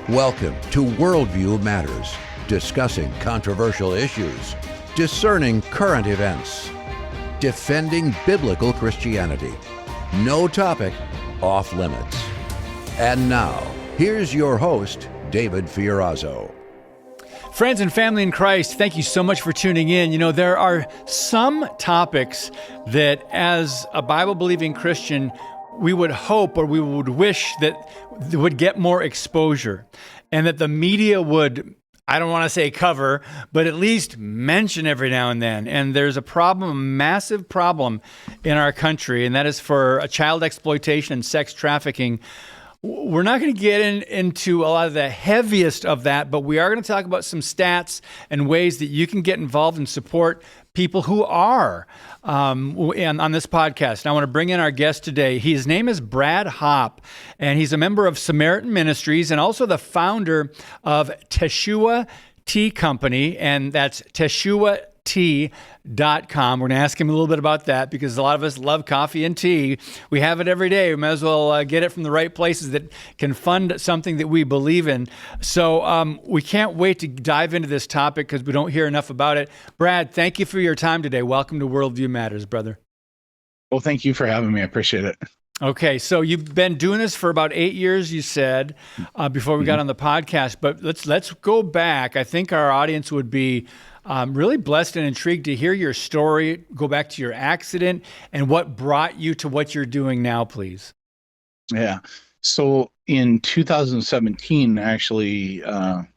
Welcome to Worldview Matters, discussing controversial issues, discerning current events, defending biblical Christianity. No topic off limits. And now, here's your host, David Fiorazo. Friends and family in Christ, thank you so much for tuning in. You know, there are some topics that as a Bible-believing Christian, we would hope or we would wish that would get more exposure and that the media would, I don't want to say cover, but at least mention every now and then. And there's a problem, a massive problem in our country, and that is for child exploitation and sex trafficking. We're not going to get into a lot of the heaviest of that, but we are going to talk about some stats and ways that you can get involved and support people who are on this podcast. And I want to bring in our guest today. His name is Brad Hopp, and he's a member of Samaritan Ministries and also the founder of Teshua Tea Company, and that's 𝐶𝐶.com. We're going to ask him a little bit about that because a lot of us love coffee and tea. We have it every day. We might as well get it from the right places that can fund something that we believe in. So we can't wait to dive into this topic because we don't hear enough about it. Brad, thank you for your time today. Welcome to Worldview Matters, brother. Well, thank you for having me. I appreciate it. Okay, so you've been doing this for about 8 years, you said, before we got on the podcast. But let's go back. I think our audience would be really blessed and intrigued to hear your story, go back to your accident, and what brought you to what you're doing now, please. Yeah. So in 2017, actually, it would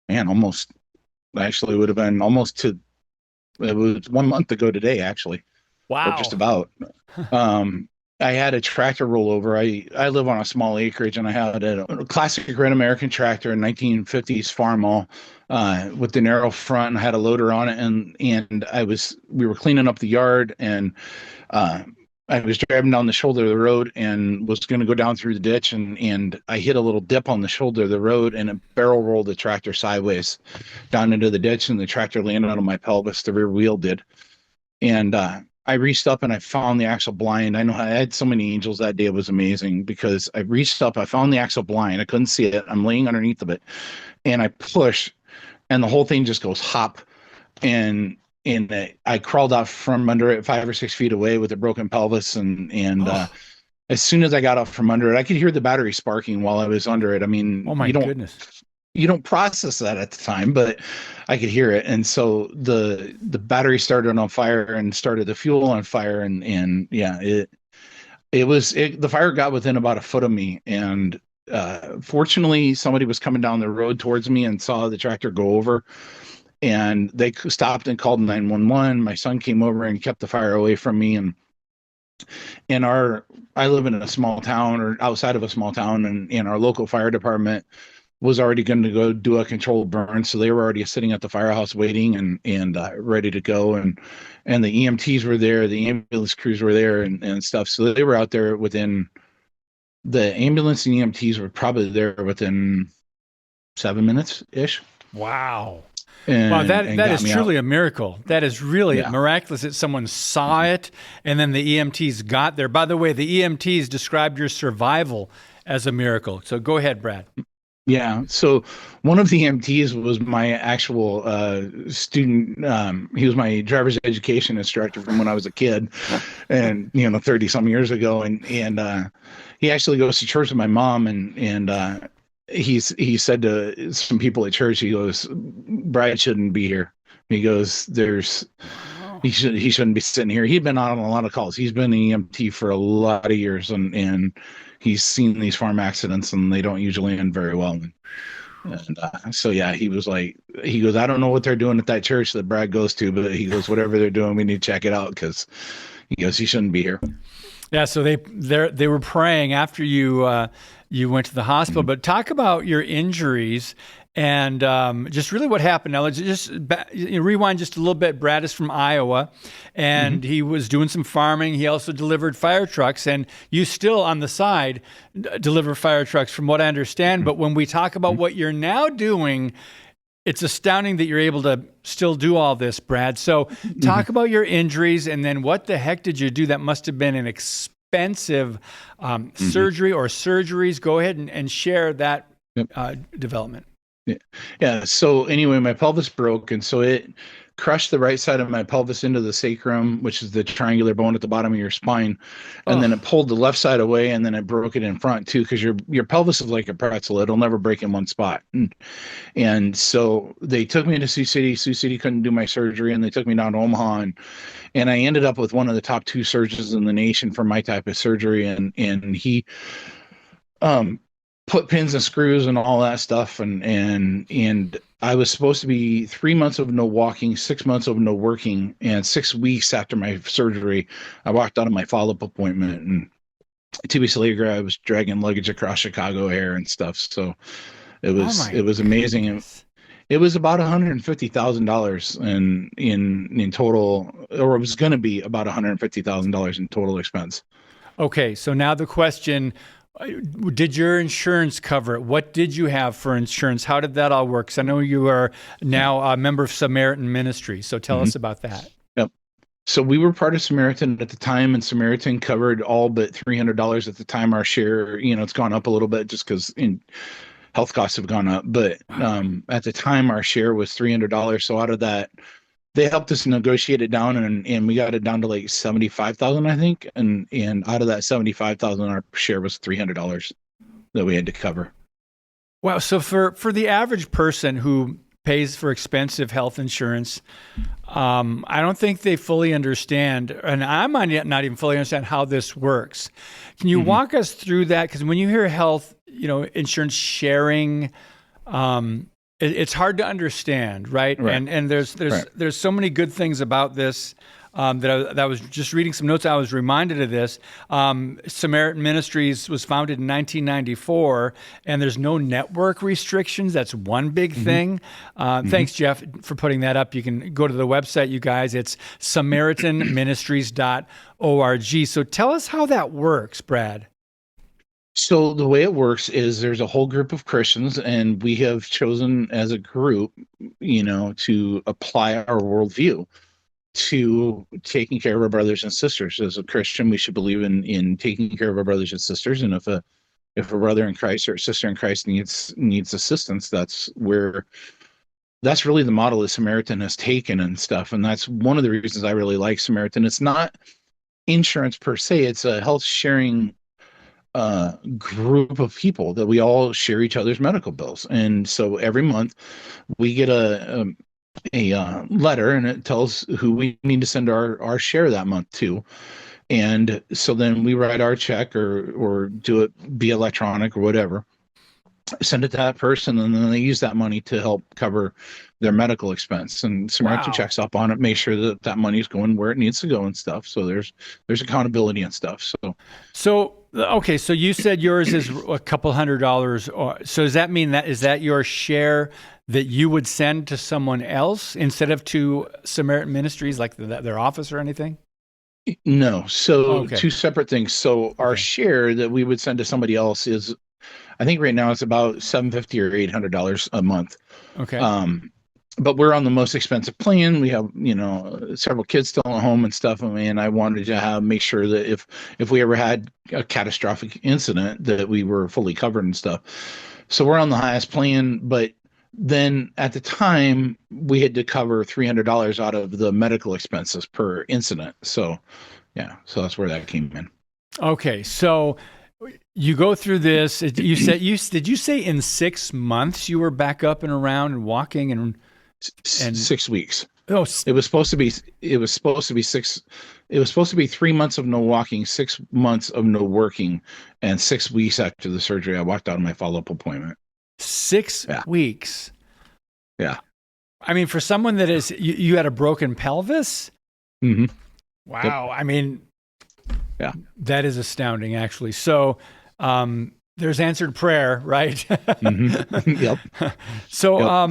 have been it was 1 month ago today, actually. Wow. Or just about. I had a tractor rollover. I live on a small acreage, and I had a classic Great American tractor, a 1950s Farmall, with the narrow front, and I had a loader on it, and we were cleaning up the yard, and I was driving down the shoulder of the road and was going to go down through the ditch, and I hit a little dip on the shoulder of the road, and it barrel rolled the tractor sideways down into the ditch, and the tractor landed on my pelvis. The rear wheel did, and I reached up and I found the axle blind. I know I had so many angels that day. It was amazing because I reached up, I found the axle blind. I couldn't see it. I'm laying underneath of it, and I push, and the whole thing just goes hop, and I crawled out from under it 5 or 6 feet away with a broken pelvis, and as soon as I got up from under it, I could hear the battery sparking while I was under it. I mean, oh my goodness. You don't process that at the time, but I could hear it. And so the battery started on fire and started the fuel on fire. And yeah, the fire got within about a foot of me. And fortunately, somebody was coming down the road towards me and saw the tractor go over, and they stopped and called 911. My son came over and kept the fire away from me. And I live in a small town, or outside of a small town, and our local fire department was already going to go do a controlled burn, so they were already sitting at the firehouse waiting and ready to go, and the EMTs were there, the ambulance crews were there, and stuff. So they were out there the ambulance and EMTs were probably there within 7 minutes ish. Wow. Wow, that is truly a miracle. That is really miraculous that someone saw it and then the EMTs got there. By the way, the EMTs described your survival as a miracle. So go ahead, Brad. Yeah. So one of the EMTs was my actual student. He was my driver's education instructor from when I was a kid, and 30 some years ago. And he actually goes to church with my mom, and he said to some people at church, he goes, "Brad shouldn't be here." He goes, he shouldn't be sitting here. He'd been on a lot of calls. He's been an EMT for a lot of years, and he's seen these farm accidents, and they don't usually end very well. And so yeah, he goes, "I don't know what they're doing at that church that Brad goes to, but he goes, whatever they're doing, we need to check it out, because he goes, he shouldn't be here." Yeah. So they were praying after you went to the hospital, but talk about your injuries and just really what happened. Now let's just rewind just a little bit. Brad is from Iowa, and he was doing some farming. He also delivered fire trucks, and you still on the side deliver fire trucks from what I understand. But when we talk about what you're now doing, it's astounding that you're able to still do all this, Brad. So talk about your injuries, and then what the heck did you do? That must have been an expensive surgery or surgeries. Go ahead and share that Yep. development. Yeah. Yeah. So anyway, my pelvis broke, and so it crushed the right side of my pelvis into the sacrum, which is the triangular bone at the bottom of your spine, and then it pulled the left side away, and then it broke it in front too, because your pelvis is like a pretzel; it'll never break in one spot. And so they took me to Sioux City. Sioux City couldn't do my surgery, and they took me down to Omaha, and I ended up with one of the top 2 surgeons in the nation for my type of surgery, and he put pins and screws and all that stuff, and I was supposed to be 3 months of no walking, 6 months of no working, and 6 weeks after my surgery, I walked out of my follow-up appointment, and 2 weeks later, I was dragging luggage across Chicago air and stuff. So it was amazing. It was about $150,000 in total, or it was going to be about $150,000 in total expense. Okay, so now the question. Did your insurance cover it? What did you have for insurance? How did that all work? Because I know you are now a member of Samaritan Ministry. So tell us about that. Yep. So we were part of Samaritan at the time, and Samaritan covered all but $300 at the time. Our share, it's gone up a little bit just because health costs have gone up. But at the time, our share was $300. So out of that, they helped us negotiate it down, and we got it down to like 75,000, I think. And out of that 75,000, our share was $300 that we had to cover. Wow. So for the average person who pays for expensive health insurance, I don't think they fully understand, and I might not even fully understand how this works. Can you walk us through that? Because when you hear health, insurance sharing, it's hard to understand, right? And there's so many good things about this that I was just reading some notes. I was reminded of this. Samaritan Ministries was founded in 1994, and there's no network restrictions. That's one big thing. Thanks, Jeff, for putting that up. You can go to the website, you guys. It's samaritanministries.org. So tell us how that works, Brad. So the way it works is there's a whole group of Christians, and we have chosen as a group, to apply our worldview to taking care of our brothers and sisters. As a Christian, we should believe in taking care of our brothers and sisters. And if a brother in Christ or a sister in Christ needs assistance, that's really the model that Samaritan has taken and stuff. And that's one of the reasons I really like Samaritan. It's not insurance per se; it's a health sharing group of people that we all share each other's medical bills. And so every month we get a letter, and it tells who we need to send our share that month to. And so then we write our check or do it be electronic or whatever, send it to that person, and then they use that money to help cover their medical expense. And Samaritan checks up on it, make sure that money is going where it needs to go and stuff. So there's accountability and stuff. So okay, so you said yours is a couple $100. So does that mean is that your share that you would send to someone else instead of to Samaritan Ministries, like their office or anything? No. So two separate things. So our share that we would send to somebody else is, I think right now it's about $750 or $800 a month. Okay. But we're on the most expensive plan. We have, several kids still at home and stuff. And I wanted to make sure that if we ever had a catastrophic incident, that we were fully covered and stuff. So we're on the highest plan. But then at the time, we had to cover $300 out of the medical expenses per incident. So, so that's where that came in. Okay. So you go through this. Did you say in 6 months you were back up and around and walking and 6 weeks? Oh, it was supposed to be 3 months of no walking, 6 months of no working, and 6 weeks after the surgery, I walked out of my follow-up appointment. 6 weeks. Yeah. I mean, for someone that is, you had a broken pelvis. Mm-hmm. Wow. Yep. I mean, that is astounding, actually. So, there's answered prayer, right? Mm-hmm. Yep. So,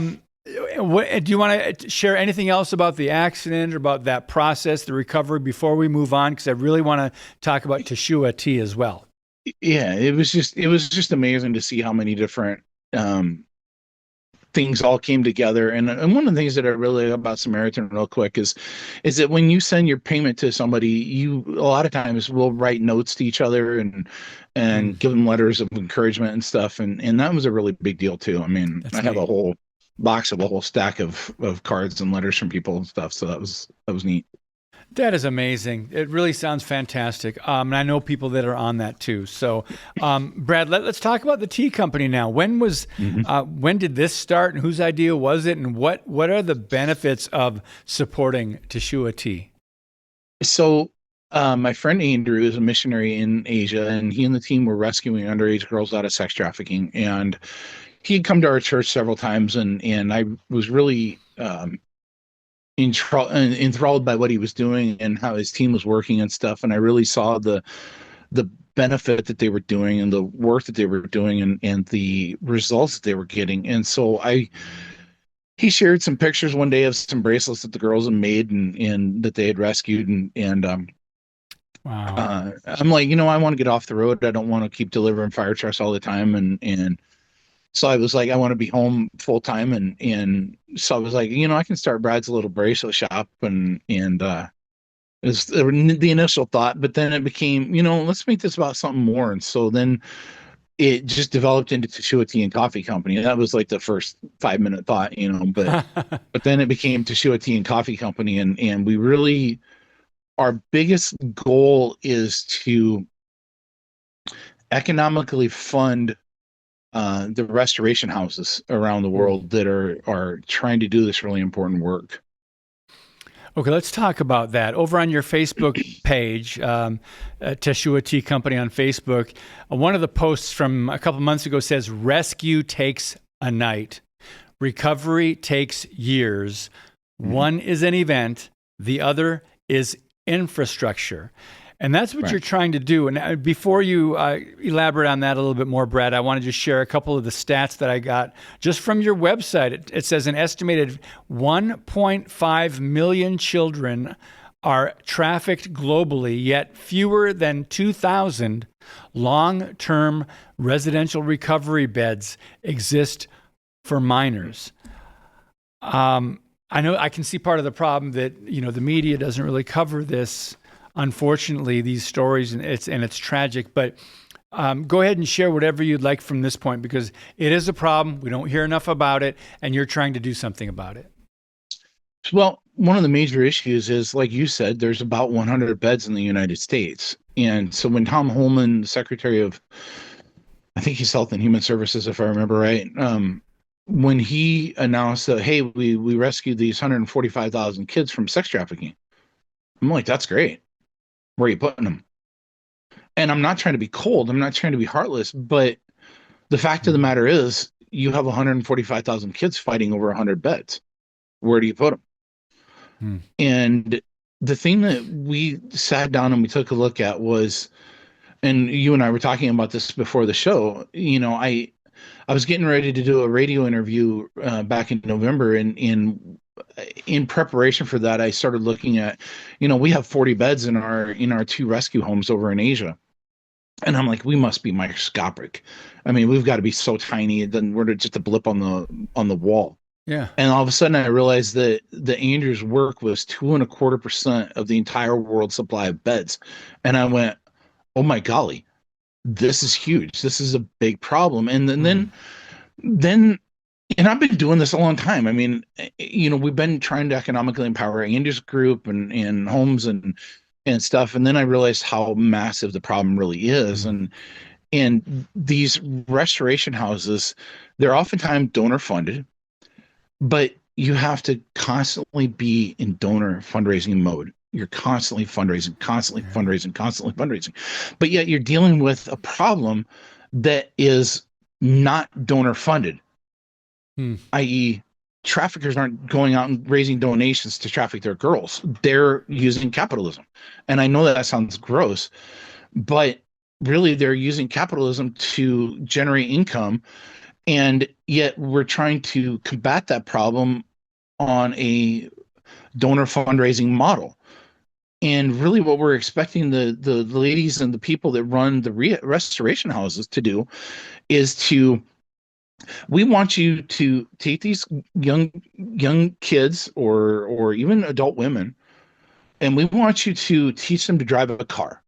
what do you want to share anything else about the accident or about that process, the recovery, before we move on? Because I really want to talk about Teshua Tea as well. Yeah, it was just amazing to see how many different things all came together. And one of the things that I really like about Samaritan real quick is that when you send your payment to somebody, you a lot of times will write notes to each other and give them letters of encouragement and stuff. And that was a really big deal too. I mean, That's I have neat. a whole box of a whole stack of cards and letters from people and stuff. So that was neat. That is amazing. It really sounds fantastic. And I know people that are on that too. So, Brad, let's talk about the tea company now. When did this start, and whose idea was it, and what are the benefits of supporting Teshua Tea? So, my friend Andrew is a missionary in Asia, and he and the team were rescuing underage girls out of sex trafficking. And he had come to our church several times, and I was really enthralled by what he was doing and how his team was working and stuff. And I really saw the benefit that they were doing and the work that they were doing and the results that they were getting. And so he shared some pictures one day of some bracelets that the girls had made and that they had rescued. Wow. I'm like, I want to get off the road. I don't want to keep delivering fire trucks all the time. And so I was like, I want to be home full time. And so I was like, I can start Brad's little bracelet shop. And it was the initial thought, but then it became, let's make this about something more. And so then it just developed into Teshua Tea and Coffee Company. And that was like the first 5-minute thought, but then it became Teshua Tea and Coffee Company. And we really, our biggest goal is to economically fund the restoration houses around the world that are trying to do this really important work. Okay, let's talk about that. Over on your Facebook page, Teshua Tea Company on Facebook, one of the posts from a couple months ago says, "Rescue takes a night. Recovery takes years. One is an event. The other is infrastructure." And that's what you're trying to do. And before you elaborate on that a little bit more, Brad, I want to just share a couple of the stats that I got just from your website. It says an estimated 1.5 million children are trafficked globally, yet fewer than 2,000 long-term residential recovery beds exist for minors. I know I can see part of the problem that, the media doesn't really cover this. Unfortunately, these stories, and it's tragic, but go ahead and share whatever you'd like from this point, because it is a problem. We don't hear enough about it, and you're trying to do something about it. Well, one of the major issues is, like you said, there's about 100 beds in the United States. And so when Tom Holman, the Secretary of, I think he's Health and Human Services, if I remember right, when he announced that, hey, we rescued these 145,000 kids from sex trafficking, I'm like, that's great. Where are you putting them? And I'm not trying to be cold. I'm not trying to be heartless. But the fact of the matter is, you have 145,000 kids fighting over 100 beds. Where do you put them? And the thing that we sat down and we took a look at was, and you and I were talking about this before the show, I was getting ready to do a radio interview back in November, and in preparation for that, I started looking at, we have 40 beds in our 2 rescue homes over in Asia. And I'm like, we must be microscopic. I mean, we've got to be so tiny, then we're just a blip on the wall. Yeah. And all of a sudden I realized that the Andrews work was 2.25% of the entire world supply of beds. And I went, oh my golly, this is huge. This is a big problem. And then and I've been doing this a long time. I mean, we've been trying to economically empower Andrews Group and homes and stuff. And then I realized how massive the problem really is. And these restoration houses, they're oftentimes donor funded, but you have to constantly be in donor fundraising mode. You're constantly fundraising. But yet you're dealing with a problem that is not donor funded. I.e., traffickers aren't going out and raising donations to traffic their girls. They're using capitalism. And I know that sounds gross, but really they're using capitalism to generate income. And yet we're trying to combat that problem on a donor fundraising model. And really what we're expecting the ladies and the people that run the restoration houses to do is to We want you to take these young kids or even adult women, and we want you to teach them to drive a car.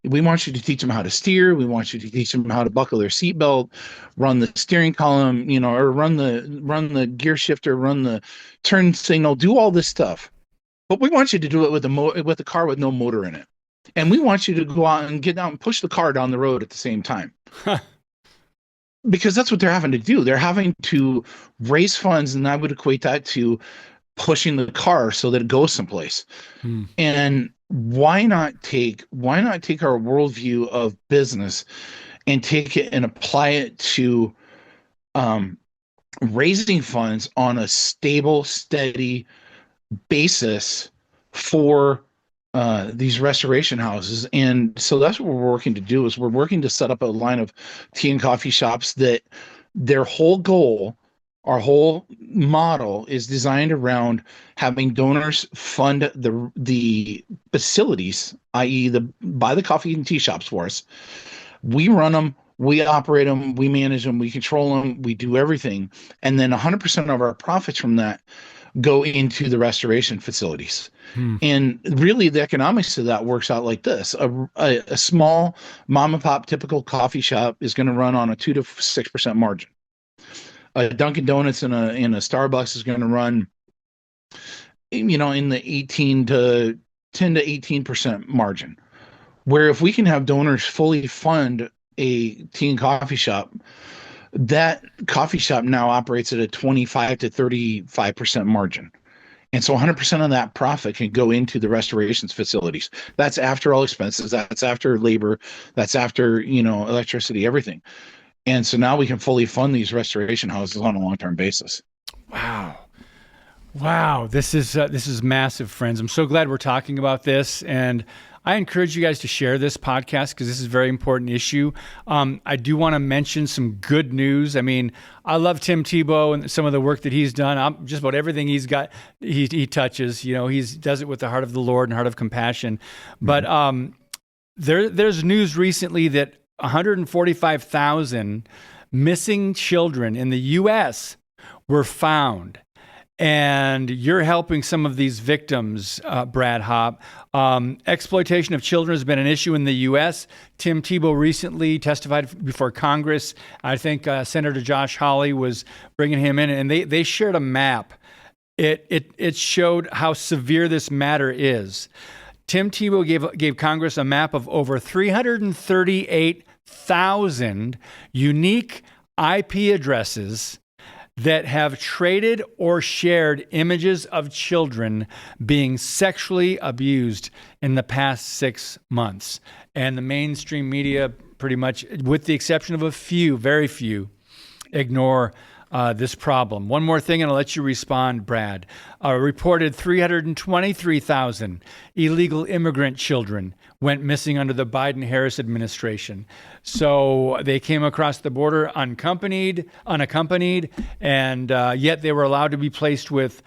We want you to teach them how to steer. We want you to teach them how to buckle their seatbelt, run the steering column, or run the gear shifter, run the turn signal, do all this stuff. But we want you to do it with a car with no motor in it. And we want you to go out and get out and push the car down the road at the same time. Because that's what they're having to do. They're having to raise funds, and I would equate that to pushing the car so that it goes someplace. And why not take our worldview of business and take it and apply it to raising funds on a stable, steady basis for these restoration houses. And so that's what we're working to do, is we're working to set up a line of tea and coffee shops that their whole goal, our whole model, is designed around having donors fund the facilities, i.e. buy the coffee and tea shops for us. We run them, we operate them, we manage them, we control them, we do everything. And then 100% of our profits from that go into the restoration facilities. And really the economics of that works out like this. A small mom and pop typical coffee shop is going to run on a 2 to 6% margin. A Dunkin' Donuts and a Starbucks is going to run, in the 10 to 18% margin. Where if we can have donors fully fund a tea and coffee shop, that coffee shop now operates at a 25 to 35% margin. And so 100% of that profit can go into the restorations facilities. That's after all expenses. That's after labor. That's after, electricity, everything. And so now we can fully fund these restoration houses on a long-term basis. Wow. This is massive, friends. I'm so glad we're talking about this. And I encourage you guys to share this podcast because this is a very important issue. I do want to mention some good news. I mean, I love Tim Tebow and some of the work that he's done. Just about everything he's got, he touches. He does it with the heart of the Lord and heart of compassion. But there's news recently that 145,000 missing children in the U.S. were found. And you're helping some of these victims, Brad Hopp. Exploitation of children has been an issue in the U.S. Tim Tebow recently testified before Congress. I think Senator Josh Hawley was bringing him in, and they shared a map. It showed how severe this matter is. Tim Tebow gave Congress a map of over 338,000 unique IP addresses that have traded or shared images of children being sexually abused in the past 6 months. And the mainstream media, pretty much, with the exception of a few, very few, ignore this problem. One more thing, and I'll let you respond, Brad. Reported 323,000 illegal immigrant children went missing under the Biden-Harris administration. So they came across the border unaccompanied, and yet they were allowed to be placed with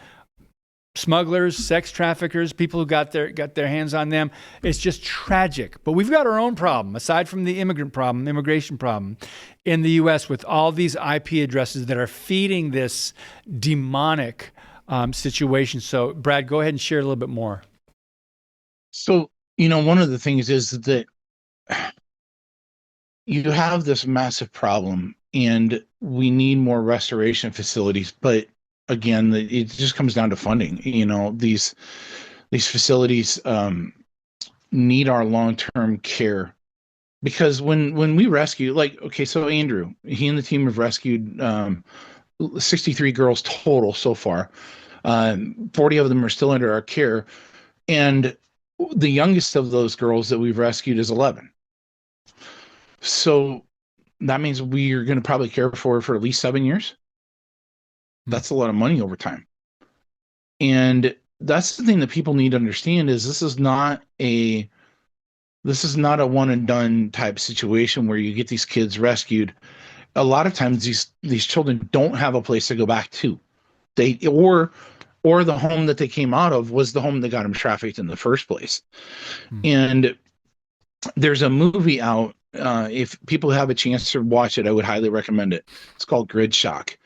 smugglers, sex traffickers, people who got their hands on them. It's just tragic. But we've got our own problem, aside from the immigration problem in the U.S. with all these IP addresses that are feeding this demonic situation. So, Brad, go ahead and share a little bit more. So, one of the things is that you have this massive problem, and we need more restoration facilities, but again, it just comes down to funding. These facilities need our long-term care, because when we rescue, so Andrew, he and the team have rescued 63 girls total so far. 40 of them are still under our care, and the youngest of those girls that we've rescued is 11. So that means we are going to probably care for her for at least 7 years. That's a lot of money over time. And that's the thing that people need to understand, is this is not a one and done type situation where you get these kids rescued. A lot of times these children don't have a place to go back to. Or the home that they came out of was the home that got them trafficked in the first place. And there's a movie out If people have a chance to watch it, I would highly recommend it. It's called Grid Shock.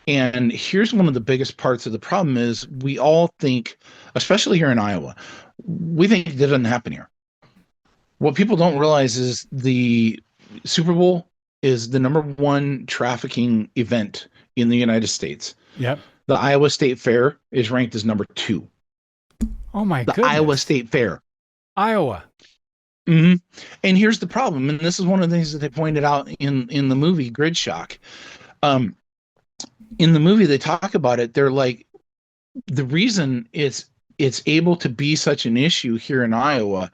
And here's one of the biggest parts of the problem is we all think, especially here in Iowa, we think that doesn't happen here. What people don't realize is the Super Bowl is the #1 trafficking event in the United States. Yep. The Iowa State Fair is ranked as #2. Oh my The goodness. Iowa State Fair. Iowa. Mm-hmm. And here's the problem, and this is one of the things that they pointed out in the movie Grid Shock. In the movie, they talk about it. They're like, the reason it's able to be such an issue here in Iowa,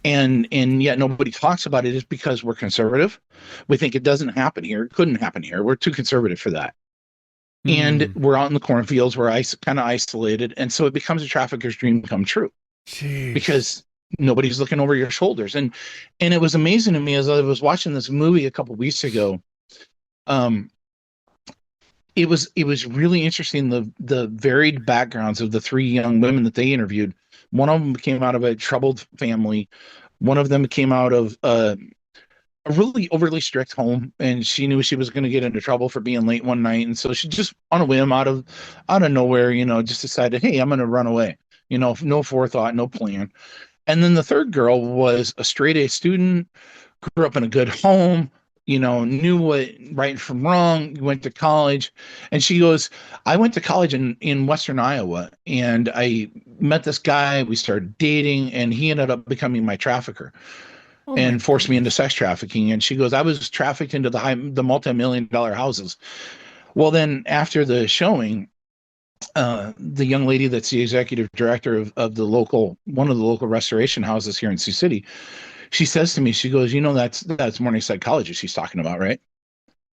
and yet nobody talks about it, is because we're conservative. We think it doesn't happen here. It couldn't happen here. We're too conservative for that. And we're out in the cornfields. We're kind of isolated, and so it becomes a trafficker's dream come true. Jeez. Because nobody's looking over your shoulders. And it was amazing to me as I was watching this movie a couple weeks ago. It was really interesting, the varied backgrounds of the 3 young women that they interviewed. One of them came out of a troubled family. One of them came out of a really overly strict home, and she knew she was going to get into trouble for being late one night, and so she just on a whim, out of nowhere, just decided, hey, I'm going to run away. No forethought, no plan. And then the third girl was a straight A student, grew up in a good home, knew what right from wrong, went to college. And she goes, I went to college in Western Iowa, and I met this guy. We started dating, and he ended up becoming my trafficker and forced me into sex trafficking. And she goes, I was trafficked into the multi-million-dollar houses. Well, then after the showing, the young lady that's the executive director of one of the local restoration houses here in Sioux City, she says to me, she goes, that's Morningside College she's talking about, right?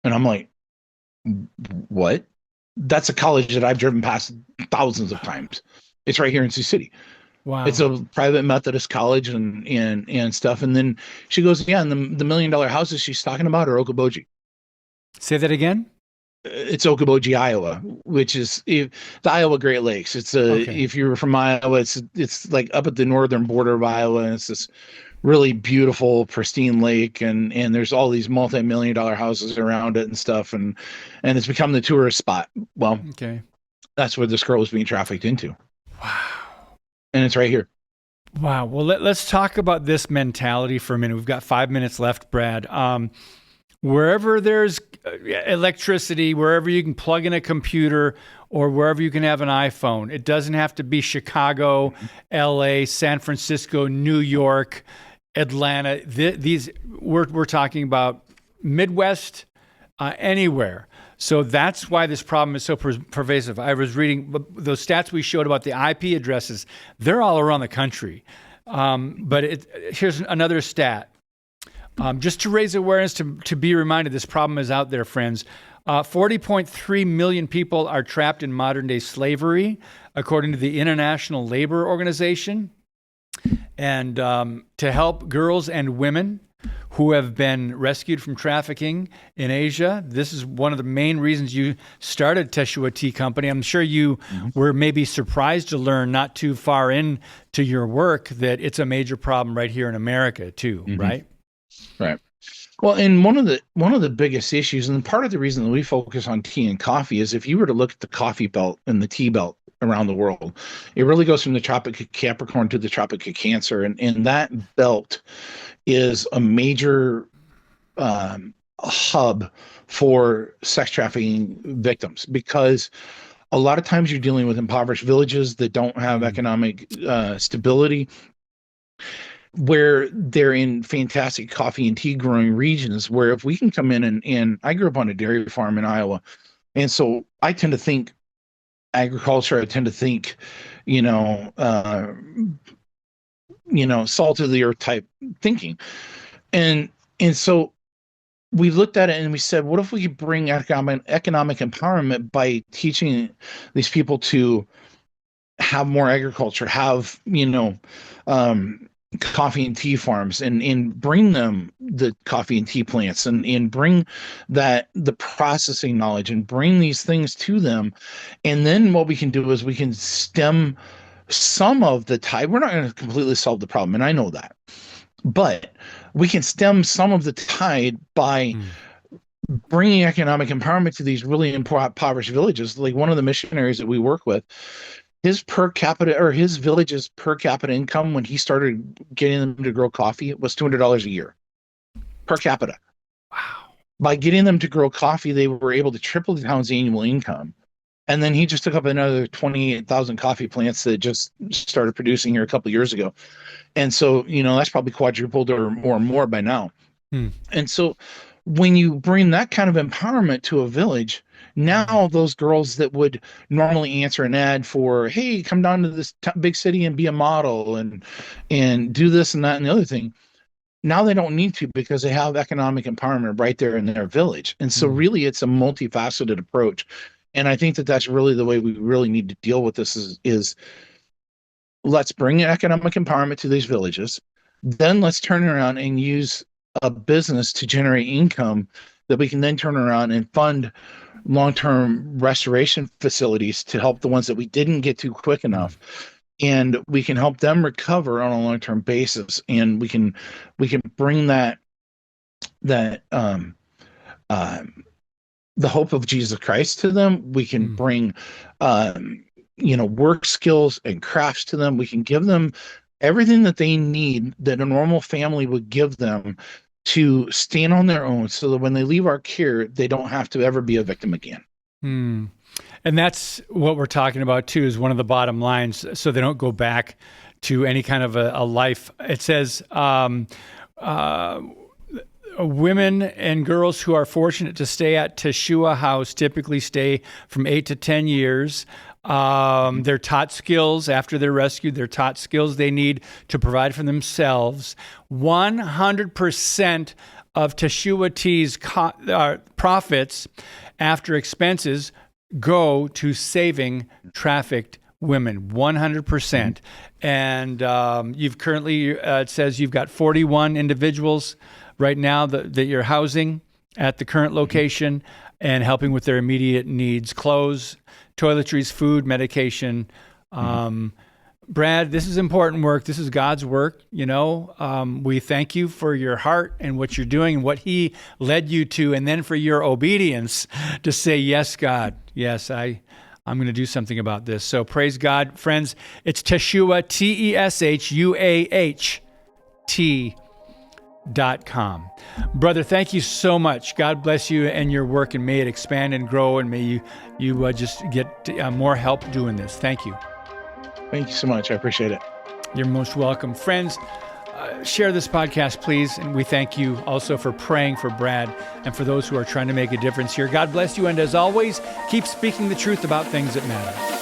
And I'm like, what? That's a college that I've driven past thousands of times. It's right here in Sioux City. Wow. It's a private Methodist college and stuff. And then she goes, yeah, and the $1 million houses she's talking about are 𝐬𝐫𝐫𝐠𝐞𝐿. Say that again? It's 𝐬𝐫𝐫𝐠𝐞𝐿, Iowa, which is the Iowa Great Lakes. It's if you're from Iowa, it's like up at the northern border of Iowa, and it's this really beautiful, pristine lake, and there's all these multi-million-dollar houses around it and stuff, and it's become the tourist spot. Well, okay, that's where this girl was being trafficked into. Wow. And it's right here. Wow. Well, let's talk about this mentality for a minute. We've got 5 minutes left, Brad. Wherever there's electricity, wherever you can plug in a computer, or wherever you can have an iPhone, it doesn't have to be Chicago, LA, San Francisco, New York, Atlanta. These we're talking about Midwest, anywhere. So that's why this problem is so pervasive. I was reading those stats we showed about the IP addresses. They're all around the country. But here's another stat. Just to raise awareness, to be reminded, this problem is out there, friends. 40.3 million people are trapped in modern-day slavery, according to the International Labor Organization. And to help girls and women who have been rescued from trafficking in Asia, this is one of the main reasons you started Teshua Tea Company. I'm sure you were maybe surprised to learn not too far into your work that it's a major problem right here in America too, right? Right. Well, and one of the biggest issues, and part of the reason that we focus on tea and coffee, is if you were to look at the coffee belt and the tea belt around the world, it really goes from the Tropic of Capricorn to the Tropic of Cancer, and that belt is a major hub for sex trafficking victims, because a lot of times you're dealing with impoverished villages that don't have economic stability, where they're in fantastic coffee and tea growing regions, where if we can come in and I grew up on a dairy farm in Iowa. And so I tend to think agriculture, I tend to think, salt of the earth type thinking. And so we looked at it and we said, what if we could bring economic empowerment by teaching these people to have more agriculture, have, coffee and tea farms, and bring them the coffee and tea plants, and bring the processing knowledge, and bring these things to them. And then what we can do is we can stem some of the tide. We're not going to completely solve the problem, and I know that, But we can stem some of the tide by bringing economic empowerment to these really impoverished villages. Like one of the missionaries that we work with, his village's per capita income when he started getting them to grow coffee, it was $200 a year per capita. Wow. By getting them to grow coffee, they were able to triple the town's annual income. And then he just took up another 28,000 coffee plants that just started producing here a couple of years ago. And so, that's probably quadrupled or more by now. And so when you bring that kind of empowerment to a village, now those girls that would normally answer an ad for, hey, come down to this big city and be a model and do this and that and the other thing, now they don't need to because they have economic empowerment right there in their village. And so really it's a multifaceted approach. And I think that that's really the way we really need to deal with this is let's bring economic empowerment to these villages. Then let's turn around and use a business to generate income that we can then turn around and fund long-term restoration facilities to help the ones that we didn't get to quick enough. And we can help them recover on a long-term basis. And we can bring the hope of Jesus Christ to them. We can bring, work skills and crafts to them. We can give them everything that they need that a normal family would give them to stand on their own so that when they leave our care, they don't have to ever be a victim again. And that's what we're talking about too, is one of the bottom lines, so they don't go back to any kind of a life. It says, women and girls who are fortunate to stay at Teshua House typically stay from 8 to 10 years. They're taught skills after they're rescued. They're taught skills they need to provide for themselves. 100% of Teshua Tea's profits after expenses go to saving trafficked women. 100%. And you've currently, it says you've got 41 individuals right now that you're housing at the current location and helping with their immediate needs: clothes, toiletries, food, medication. Brad, this is important work. This is God's work. We thank you for your heart and what you're doing and what He led you to, and then for your obedience to say, yes, God, yes, I'm going to do something about this. So praise God. Friends, it's Teshua, TESHUAHT.com. Brother, thank you so much. God bless you and your work, and may it expand and grow, and may you just get more help doing this. Thank you. Thank you so much. I appreciate it. You're most welcome. Friends, share this podcast, please. And we thank you also for praying for Brad and for those who are trying to make a difference here. God bless you. And as always, keep speaking the truth about things that matter.